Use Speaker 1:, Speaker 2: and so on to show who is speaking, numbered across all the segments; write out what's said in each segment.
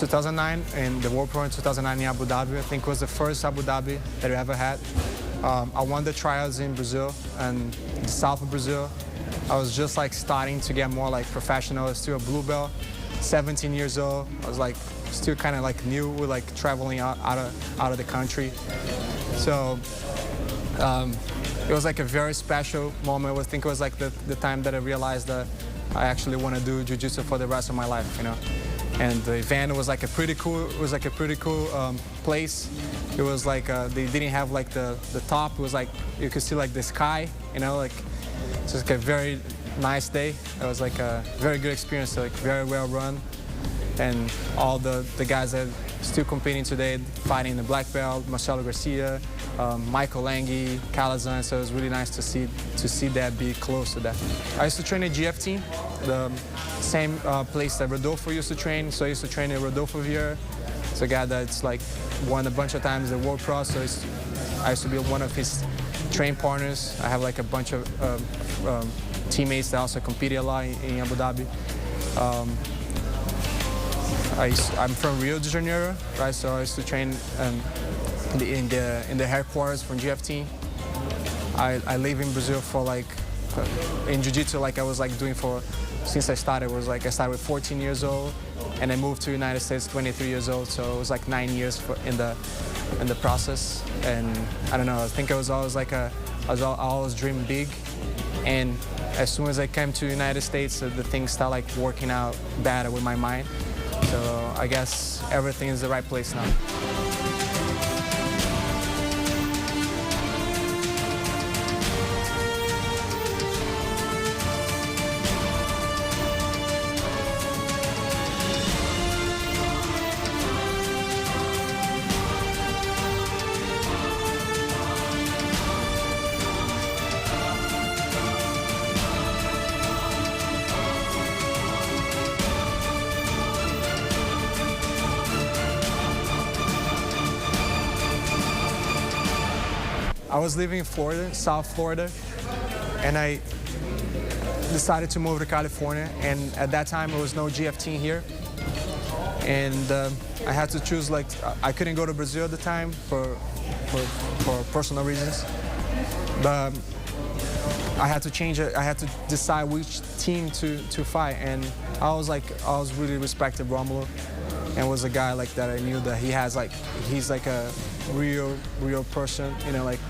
Speaker 1: 2009 in the World Pro in 2009 in Abu Dhabi. I think it was the first Abu Dhabi that we ever had. I won the trials in Brazil and the south of Brazil. I was just like starting to get more like professional. I was still a blue belt, 17 years old. I was like still kind of like new with like traveling out of the country. So it was like a very special moment. I think it was like the time that I realized that I actually want to do jiu-jitsu for the rest of my life, you know. And the event was like a pretty cool. It was like a pretty cool place. It was like they didn't have like the top. It was like you could see like the sky, you know, like it's like a very nice day. It was like a very good experience, like very well run, and all the guys that are still competing today, fighting the black belt, Marcelo Garcia, Michael Lange, Calazan. So it was really nice to see that, be close to that. I used to train at GF team, the same place that Rodolfo used to train. So I used to train at Rodolfo here. It's a guy that's like won a bunch of times the World Pro. So I used to be one of his train partners. I have like a bunch of teammates that also competed a lot in Abu Dhabi. I'm from Rio de Janeiro, right? So I used to train in the headquarters from GFT. I live in Brazil for like in jiu-jitsu, like I was like doing for since I started. Was like I started with 14 years old, and I moved to the United States 23 years old. So it was like 9 years in the process. And I don't know. I think I was always like I always dreamed big, and as soon as I came to the United States, the things start like working out better with my mind. So I guess everything is the right place now. I was living in Florida, South Florida, and I decided to move to California. And at that time, there was no GF here. And I had to choose, like, I couldn't go to Brazil at the time for personal reasons. But I had to change it. I had to decide which team to fight. And I was really respected Romulo, and was a guy like that I knew that he's like a real person, you know, like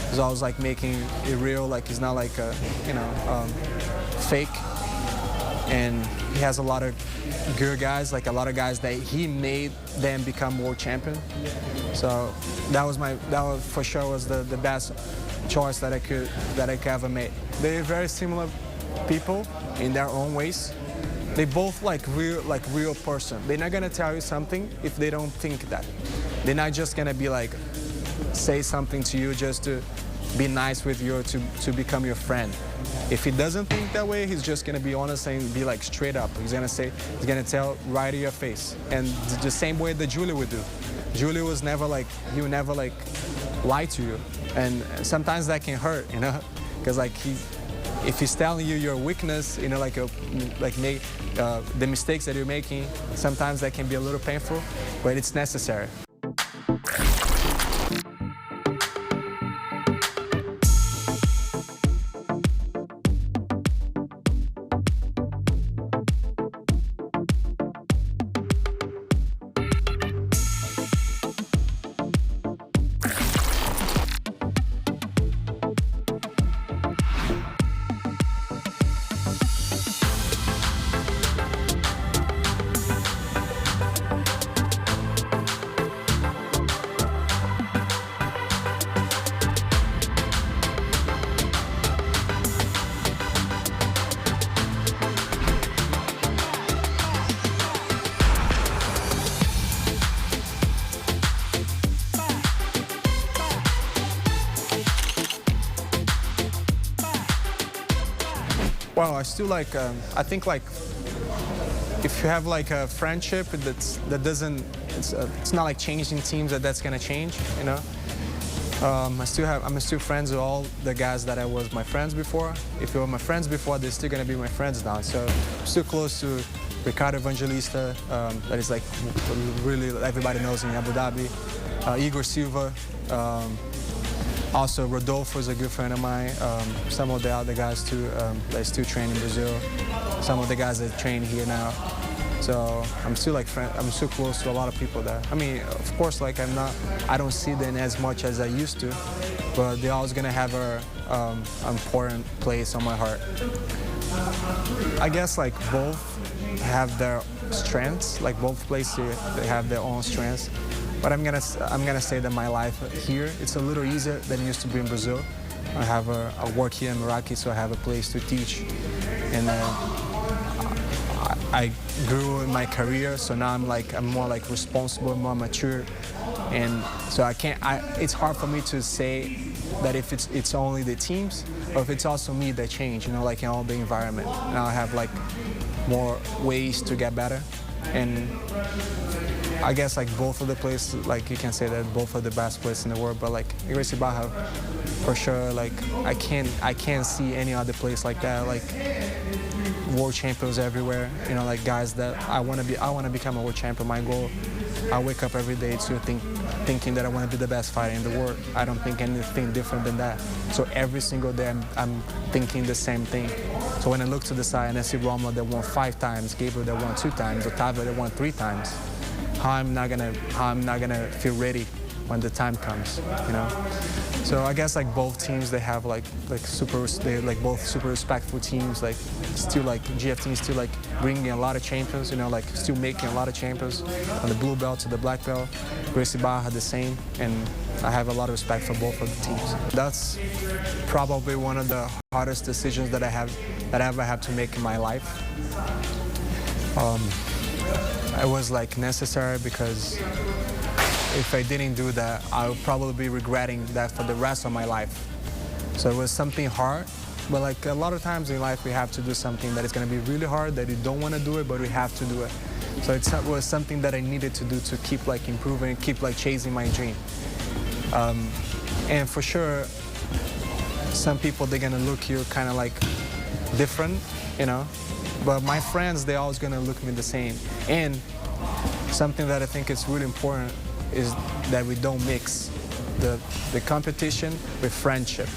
Speaker 1: he's always like making it real, like he's not like a, you know, fake. And he has a lot of good guys, like a lot of guys that he made them become world champion. So that was for sure was the best choice that I could ever make. They're very similar people in their own ways. They both like real person. They're not gonna tell you something if they don't think that. They're not just gonna be like say something to you just to be nice with you or to become your friend. If he doesn't think that way, he's just gonna be honest and be like straight up. He's gonna tell right to your face. And the same way that Julie would do. Julie was never like, he would never like lie to you. And sometimes that can hurt, you know? Because like if he's telling you your weakness, you know, the mistakes that you're making, sometimes that can be a little painful, but it's necessary. Well, I still like, I think like, if you have like a friendship it's not like changing teams that's gonna change, you know? I'm still friends with all the guys that I was my friends before. If you were my friends before, they're still gonna be my friends now. So I'm still close to Ricardo Evangelista, that is like really everybody knows in Abu Dhabi. Igor Silva. Also, Rodolfo is a good friend of mine. Some of the other guys too that still train in Brazil. Some of the guys that train here now. So I'm still like I'm still close to a lot of people there. I mean, of course, like I don't see them as much as I used to, but they're always gonna have a important place on my heart. I guess like both have their strengths. Like both places, they have their own strengths. But I'm gonna say that my life here, it's a little easier than it used to be in Brazil. I work here in Meraki, so I have a place to teach, and I grew in my career, so now I'm more like responsible, more mature, and so it's hard for me to say that if it's only the teams or if it's also me that change, like in all the environment. Now I have like more ways to get better, and I guess like both of the places, like you can say that both are the best places in the world, but like Gracie Barra, for sure, like I can't see any other place like that, like world champions everywhere, like guys that I want to become a world champion. My goal, I wake up every day to thinking that I want to be the best fighter in the world. I don't think anything different than that. So every single day I'm thinking the same thing. So when I look to the side and I see Romulo that won 5 times, Gabriel that won 2 times, Otavio that won 3 times, how I'm not gonna feel ready when the time comes, So I guess like both teams, they have like both super respectful teams. Like still like GFT is still like bringing a lot of champions, like still making a lot of champions from the blue belt to the black belt. Gracie Barra the same, and I have a lot of respect for both of the teams. That's probably one of the hardest decisions that I ever have to make in my life. It was like necessary because if I didn't do that, I would probably be regretting that for the rest of my life. So it was something hard, but like a lot of times in life we have to do something that is going to be really hard, that you don't want to do it, but we have to do it. So it was something that I needed to do to keep like improving, keep like chasing my dream. And for sure, some people, they're going to look you kind of like different, but my friends, they're always going to look me the same. And something that I think is really important is that we don't mix the competition with friendship.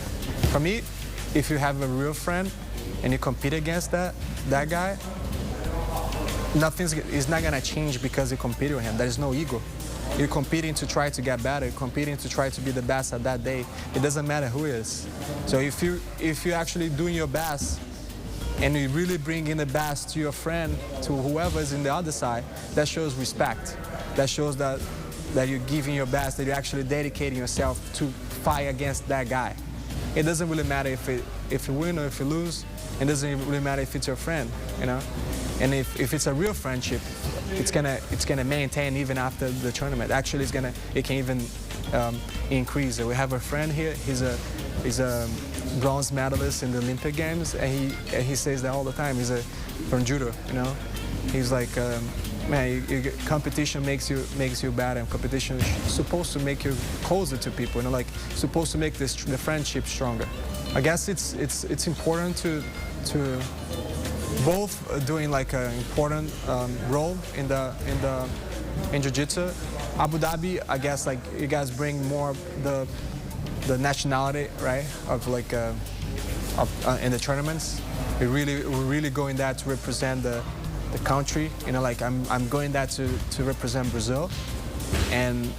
Speaker 1: For me, if you have a real friend and you compete against that guy, it's not gonna change because you compete with him. There is no ego. You're competing to try to get better, you're competing to try to be the best at that day. It doesn't matter who is. So if you're actually doing your best and you really bring in the best to your friend, to whoever is in the other side, that shows respect. That shows that you're giving your best, that you're actually dedicating yourself to fight against that guy. It doesn't really matter if you win or if you lose. It doesn't really matter if it's your friend, And if it's a real friendship, it's gonna maintain even after the tournament. Actually, it can even increase. We have a friend here. He's a bronze medalist in the Olympic Games, and he says that all the time. He's from judo, He's like, man, competition makes you better, and competition is supposed to make you closer to people, like supposed to make the friendship stronger. I guess it's important to both doing like an important role in jiu-jitsu. Abu Dhabi, I guess like you guys bring more the nationality, right, of like in the tournaments. We're really going there to represent the country, like I'm going there to represent Brazil, and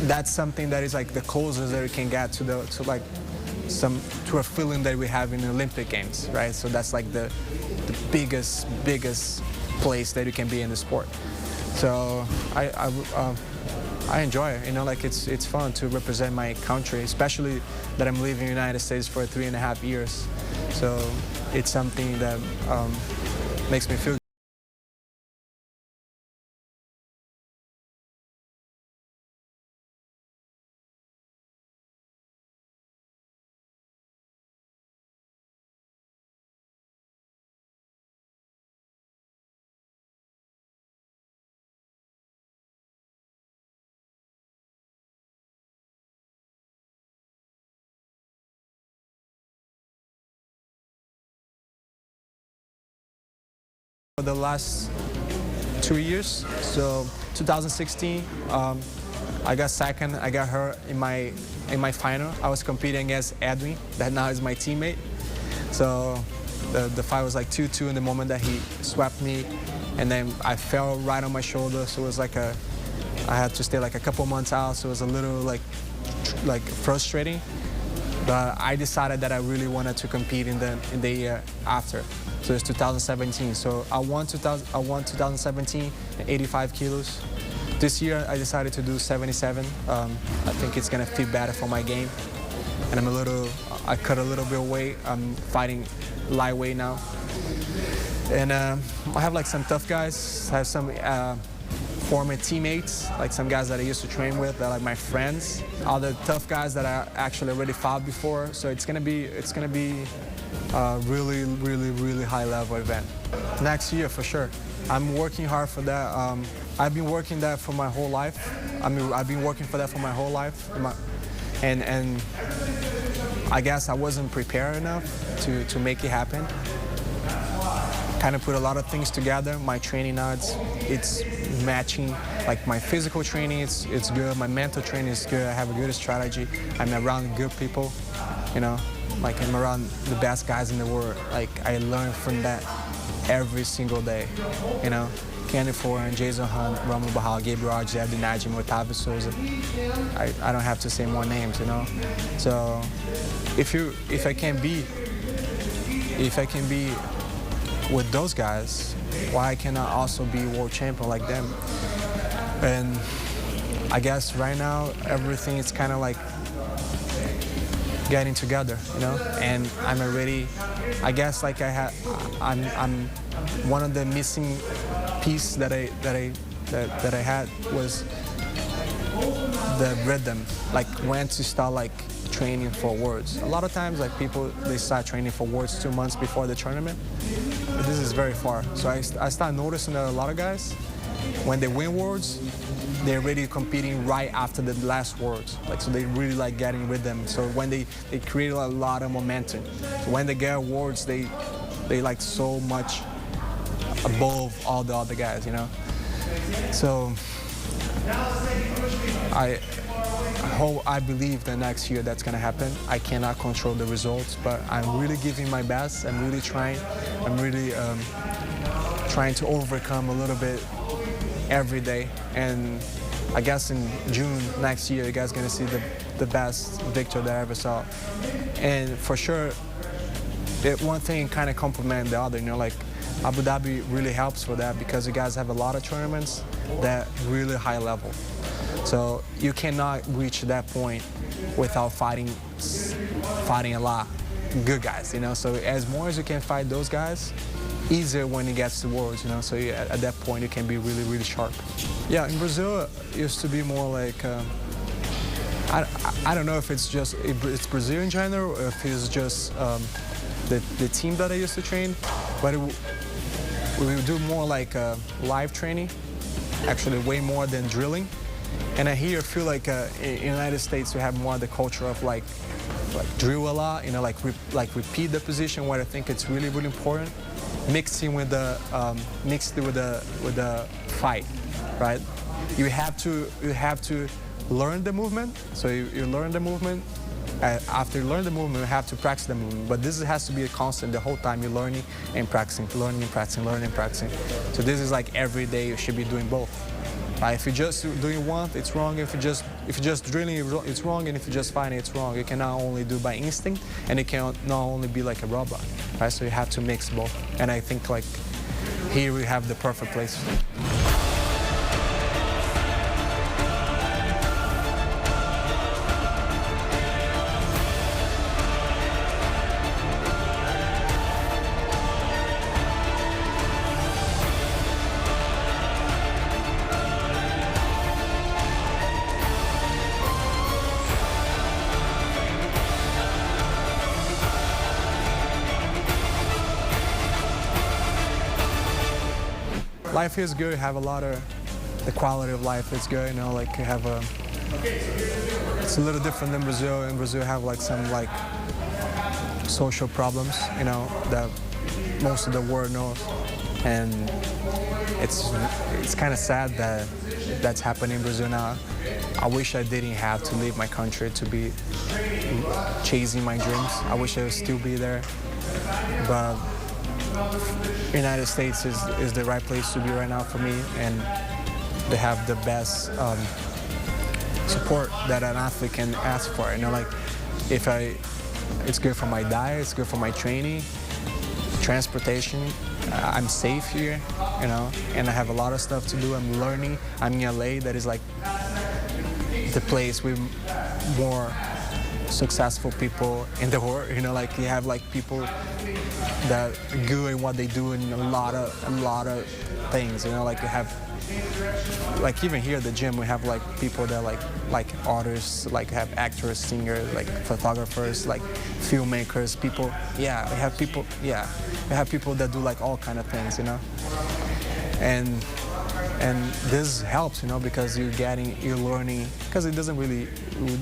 Speaker 1: that's something that is like the closest that we can get to a feeling that we have in the Olympic Games, right? So that's like the biggest place that you can be in the sport. So I enjoy it, like it's fun to represent my country, especially that I'm living in the United States for 3.5 years. So it's something that makes me feel good. For the last 2 years. So 2016, I got second. I got hurt in my final. I was competing against Edwin, that now is my teammate. So the fight was like 2-2 in the moment that he swept me, and then I fell right on my shoulder. So it was like I had to stay like a couple months out. So it was a little like frustrating. But I decided that I really wanted to compete in the year after. So it's 2017. So I won 2017 at 85 kilos. This year I decided to do 77. I think it's gonna fit better for my game. And I cut a little bit of weight. I'm fighting lightweight now. And I have like some tough guys. I have some former teammates, like some guys that I used to train with, that are like my friends. Other tough guys that I actually already fought before. So it's gonna be a really, really, really high level event. Next year for sure. I'm working hard for that. I've been working that for my whole life. I've been working for that for my whole life. And I guess I wasn't prepared enough to make it happen. Kind of put a lot of things together. My training now, it's matching. Like my physical training, it's good. My mental training is good. I have a good strategy. I'm around good people, you know. Like I'm around the best guys in the world. Like I learn from that every single day, you know. Kenny Foran, Jason Hunt, Romulo Barral, Gabriel Arce, Abdi Najim, Otávio Souza. I don't have to say more names, you know. So if I can be with those guys, why cannot also be world champion like them? And I guess right now everything is kind of like getting together, you know. And I'm already, I guess like I'm one of the missing piece that I had was the rhythm, like when to start like training for worlds. A lot of times like people, they start training for worlds 2 months before the tournament. But this is very far. So I start noticing that a lot of guys, when they win worlds, they're already competing right after the last worlds. Like, so they really like getting with them. So when they create a lot of momentum. So when they get awards, they like so much above all the other guys, you know? So I believe that next year that's gonna happen. I cannot control the results, but I'm really giving my best. I'm really trying. I'm really trying to overcome a little bit every day. And I guess in June next year, you guys are gonna see the best Victor that I ever saw. And for sure, one thing kind of complement the other, you know, like Abu Dhabi really helps for that because you guys have a lot of tournaments that really high level. So you cannot reach that point without fighting a lot good guys, you know. So as more as you can fight those guys, easier when it gets to worlds, you know. So at that point you can be really, really sharp. Yeah, in Brazil it used to be more like I don't know if it's Brazil in general or if it's just the team that I used to train, but we would do more like live training, actually way more than drilling. And I feel like in the United States we have more the culture of like drill a lot, you know, like repeat the position where I think it's really, really important, mixing with the fight, right? You have to learn the movement. So you learn the movement. After you learn the movement, you have to practice the movement. But this has to be a constant the whole time. You're learning and practicing, learning and practicing, learning and practicing. So this is like every day you should be doing both. If you're just doing one, it's wrong. If you're just drilling, it's wrong. And if you're just fighting, it's wrong. You cannot only do by instinct, and it cannot only be like a robot, right? So you have to mix both. And I think like here we have the perfect place. Life is good. You have a lot of the quality of life is good. You know, like you have it's a little different than Brazil. In Brazil, you have like some like social problems. You know that most of the world knows. And it's kind of sad that that's happening in Brazil now. I wish I didn't have to leave my country to be chasing my dreams. I wish I would still be there. But United States is the right place to be right now for me, and they have the best support that an athlete can ask for. You know, like it's good for my diet, it's good for my training, transportation. I'm safe here, you know, and I have a lot of stuff to do. I'm learning. I'm in LA, that is like the place with more successful people in the world. You know, like you have like people that are good in what they do in a lot of things. You know, like you have, like even here at the gym, we have like people that like artists, like have actors, singers, like photographers, like filmmakers, people. Yeah, we have people. Yeah, we have people that do like all kind of things, you know. And this helps, you know, because you're learning, because it doesn't really,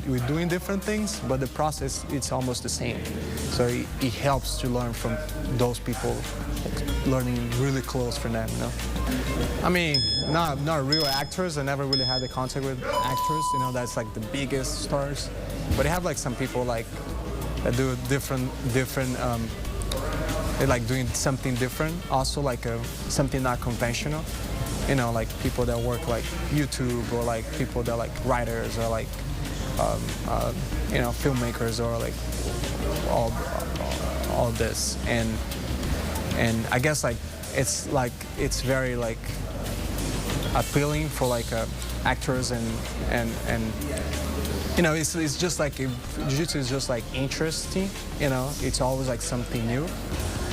Speaker 1: we're doing different things, but the process, it's almost the same. So it helps to learn from those people, learning really close from them, you know. I mean, not real actors. I never really had the contact with actors, you know, that's like the biggest stars. But I have like some people like that do different they like doing something different, also like something not conventional. You know, like people that work like YouTube, or like people that like writers, or like you know, filmmakers, or like all this. And I guess like it's very like appealing for like actors, and you know, it's just like jiu-jitsu is just like interesting. You know, it's always like something new.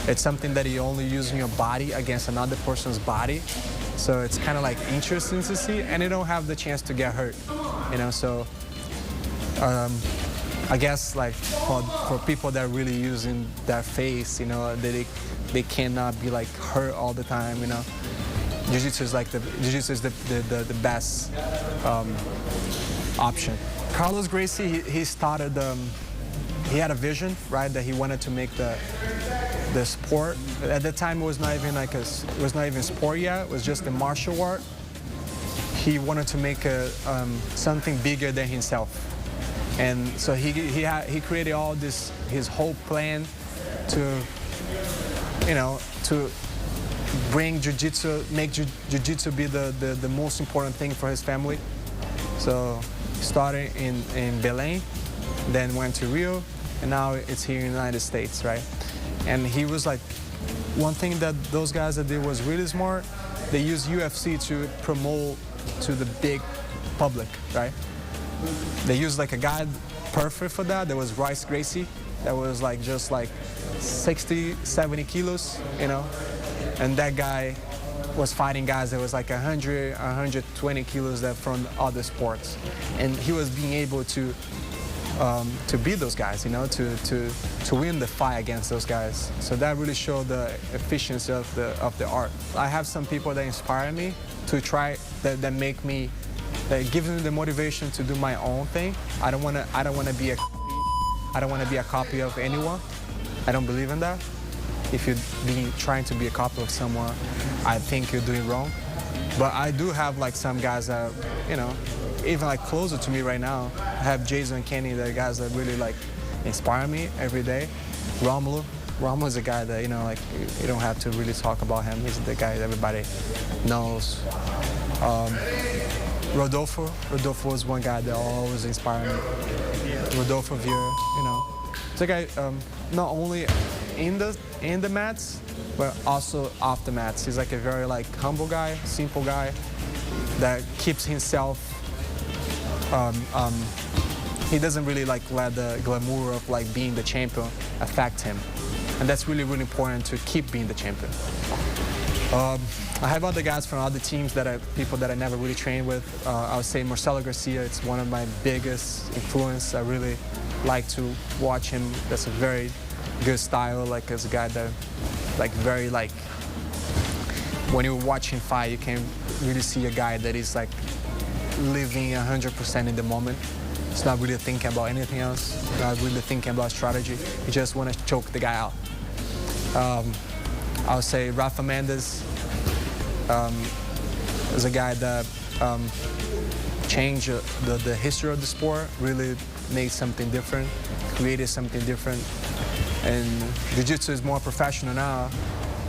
Speaker 1: It's something that you only use in your body against another person's body. So it's kind of like interesting to see, and you don't have the chance to get hurt, you know. So I guess like for people that are really using their face, you know, they cannot be like hurt all the time, you know. Jiu-jitsu is like the best option. Carlos Gracie, he started. He had a vision, right, that he wanted to make the sport. At the time, it was not even sport yet. It was just a martial art. He wanted to make something bigger than himself, and so he created all this, his whole plan to, you know, to bring jiu-jitsu, make jiu-jitsu be the most important thing for his family. So started in Belém, then went to Rio, and now it's here in the United States, right? And he was like, one thing that those guys that did was really smart. They used UFC to promote to the big public, right? They used like a guy perfect for that. There was Royce Gracie, that was like just like 60, 70 kilos, you know? And that guy was fighting guys that was like 100, 120 kilos that from other sports. And he was being able to beat those guys, you know, to win the fight against those guys. So that really showed the efficiency of the art. I have some people that inspire me to try, that make me, that gives me the motivation to do my own thing. I don't want to be a copy of anyone. I don't believe in that. If you're trying to be a copy of someone, I think you're doing wrong. But I do have like some guys that, you know, even like closer to me right now. I have Jason and Kenny, the guys that really like inspire me every day. Romulo is a guy that, you know, like you don't have to really talk about him. He's the guy that everybody knows. Rodolfo was one guy that always inspired me. Rodolfo Vieira, you know. It's a guy not only in the mats, but also off the mats. He's like a very like humble guy, simple guy that keeps himself. He doesn't really like let the glamour of like being the champion affect him, and that's really, really important to keep being the champion. I have other guys from other teams people that I never really trained with. I would say Marcelo Garcia. It's one of my biggest influence. I really like to watch him. That's a very good style. Like as a guy that, like very like, when you watch him fight, you can really see a guy that is like living 100% in the moment. He's not really thinking about anything else. Not really thinking about strategy. He just want to choke the guy out. I would say Rafa Mendes. is a guy that changed the history of the sport, really made something different, created something different. And Jiu-Jitsu is more professional now,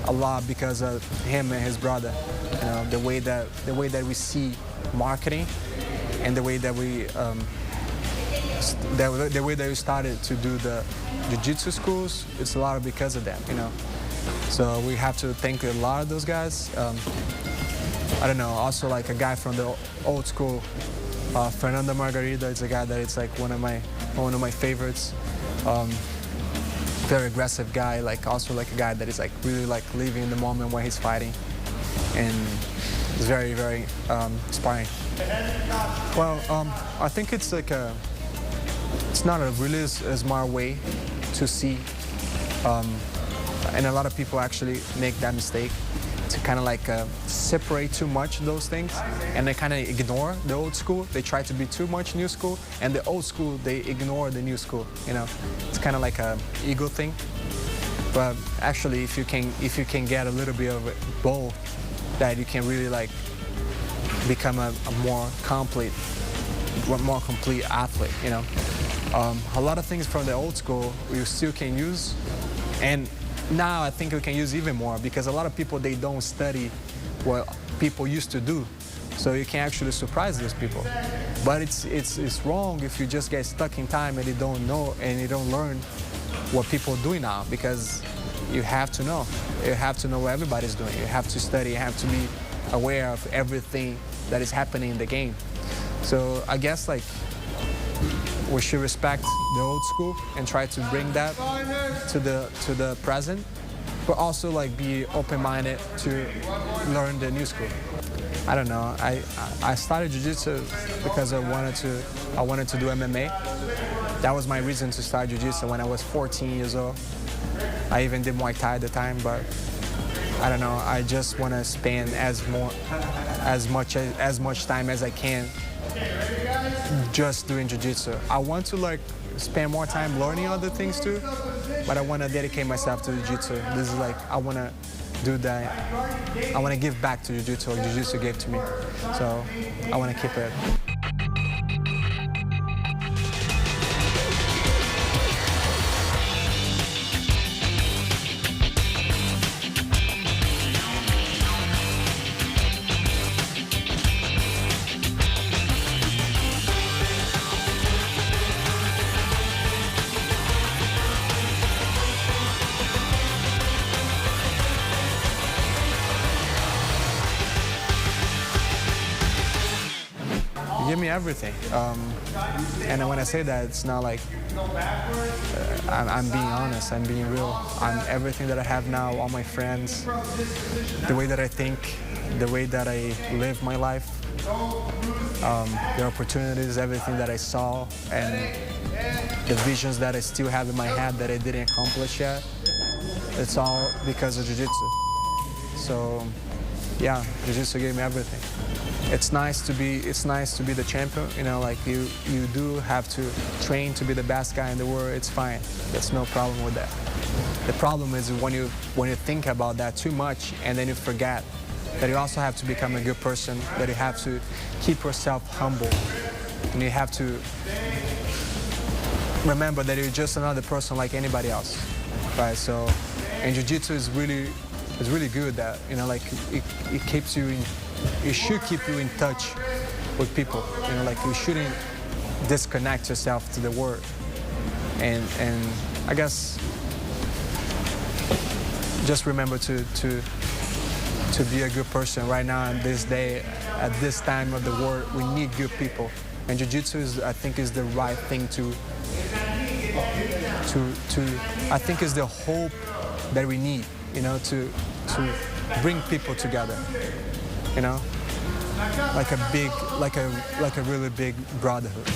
Speaker 1: a lot because of him and his brother. You know, the way that we see marketing, and the way that we started to do the Jiu-Jitsu schools, it's a lot because of them. You know, so we have to thank a lot of those guys. I don't know. Also, like a guy from the old school, Fernando Margarida is a guy that it's like one of my favorites. Very aggressive guy, like also like a guy that is like really like living in the moment when he's fighting, and it's very, very inspiring. Well, I think it's like it's not a really smart way to see, and a lot of people actually make that mistake, to kind of like separate too much those things, and they kind of ignore the old school. They try to be too much new school, and the old school, they ignore the new school. You know, it's kind of like a ego thing. But actually, if you can get a little bit of both, that you can really like become a more complete athlete. You know, a lot of things from the old school you still can use, and now I think we can use even more, because a lot of people, they don't study what people used to do, so you can actually surprise those people. But it's wrong if you just get stuck in time and you don't know and you don't learn what people are doing now, because you have to know. You have to know what everybody's doing. You have to study. You have to be aware of everything that is happening in the game. So I guess like we should respect the old school and try to bring that to the present, but also like be open-minded to learn the new school. I don't know. I started Jiu-Jitsu because I wanted to do MMA. That was my reason to start Jiu-Jitsu when I was 14 years old. I even did Muay Thai at the time, but I don't know. I just want to spend as much time as I can just doing Jiu-Jitsu. I want to like spend more time learning other things too, but I want to dedicate myself to Jiu-Jitsu. This is like, I want to do that. I want to give back to Jiu-Jitsu, what Jiu-Jitsu gave to me. So I want to keep it. Give me everything, and when I say that, it's not like I'm being honest. I'm being real. I'm everything that I have now. All my friends, the way that I think, the way that I live my life, the opportunities, everything that I saw, and the visions that I still have in my head that I didn't accomplish yet. It's all because of Jiu-Jitsu. So, yeah, Jiu-Jitsu gave me everything. It's nice to be the champion. You know, like you do have to train to be the best guy in the world. It's fine. There's no problem with that. The problem is when you think about that too much, and then you forget that you also have to become a good person, that you have to keep yourself humble, and you have to remember that you're just another person like anybody else, right? So, and Jiu-Jitsu is really good that, you know, like it keeps you in. It should keep you in touch with people. You know, like you shouldn't disconnect yourself to the world. And I guess just remember to be a good person right now in this day, at this time of the world. We need good people, and Jiu-Jitsu I think is the right thing to I think is the hope that we need. You know, to bring people together. You know, like a really big brotherhood.